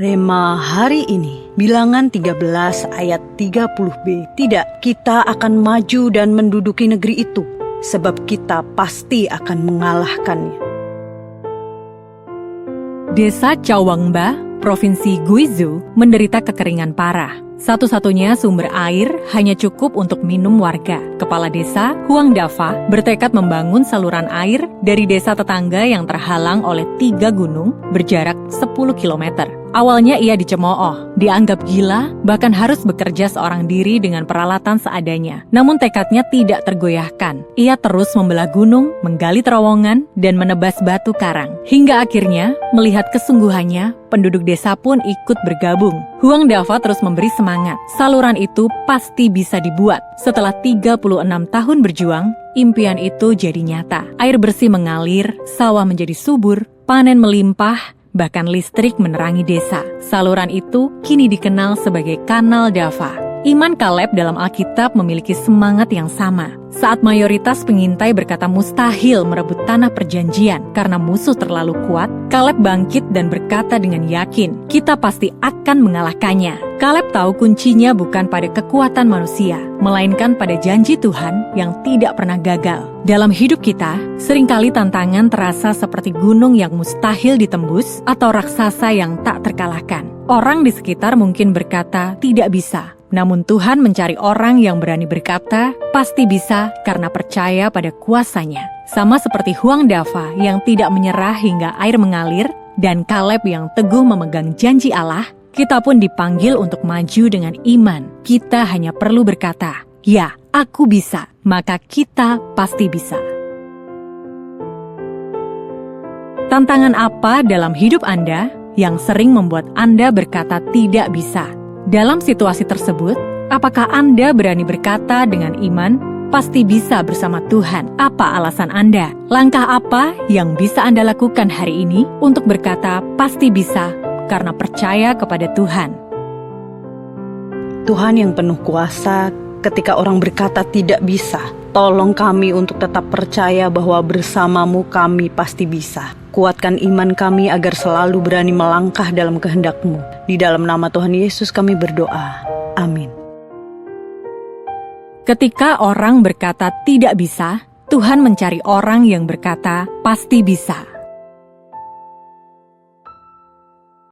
Rema hari ini, Bilangan 13 ayat 30b. Tidak, kita akan maju dan menduduki negeri itu, sebab kita pasti akan mengalahkannya. Desa Cawangba, Provinsi Guizhou, menderita kekeringan parah. Satu-satunya sumber air hanya cukup untuk minum warga. Kepala desa, Huang Dafa, bertekad membangun saluran air dari desa tetangga yang terhalang oleh 3 gunung berjarak 10 km. Awalnya ia dicemooh, dianggap gila, bahkan harus bekerja seorang diri dengan peralatan seadanya. Namun tekadnya tidak tergoyahkan. Ia terus membelah gunung, menggali terowongan, dan menebas batu karang. Hingga akhirnya, melihat kesungguhannya, penduduk desa pun ikut bergabung. Huang Dafa terus memberi semangat. Saluran itu pasti bisa dibuat. Setelah 36 tahun berjuang, impian itu jadi nyata. Air bersih mengalir, sawah menjadi subur, panen melimpah, bahkan listrik menerangi desa. Saluran itu kini dikenal sebagai Kanal Dafa. Iman Kaleb dalam Alkitab memiliki semangat yang sama. Saat mayoritas pengintai berkata mustahil merebut tanah perjanjian karena musuh terlalu kuat, Kaleb bangkit dan berkata dengan yakin, kita pasti akan mengalahkannya. Kaleb tahu kuncinya bukan pada kekuatan manusia, melainkan pada janji Tuhan yang tidak pernah gagal. Dalam hidup kita, seringkali tantangan terasa seperti gunung yang mustahil ditembus atau raksasa yang tak terkalahkan. Orang di sekitar mungkin berkata tidak bisa. Namun Tuhan mencari orang yang berani berkata, pasti bisa karena percaya pada kuasanya. Sama seperti Huang Dafa yang tidak menyerah hingga air mengalir, dan Kaleb yang teguh memegang janji Allah, kita pun dipanggil untuk maju dengan iman. Kita hanya perlu berkata, ya, aku bisa, maka kita pasti bisa. Tantangan apa dalam hidup Anda yang sering membuat Anda berkata tidak bisa? Dalam situasi tersebut, apakah Anda berani berkata dengan iman, pasti bisa bersama Tuhan? Apa alasan Anda? Langkah apa yang bisa Anda lakukan hari ini untuk berkata pasti bisa karena percaya kepada Tuhan? Tuhan yang penuh kuasa, ketika orang berkata tidak bisa, tolong kami untuk tetap percaya bahwa bersamamu kami pasti bisa. Kuatkan iman kami agar selalu berani melangkah dalam kehendak-Mu. Di dalam nama Tuhan Yesus kami berdoa. Amin. Ketika orang berkata tidak bisa, Tuhan mencari orang yang berkata pasti bisa.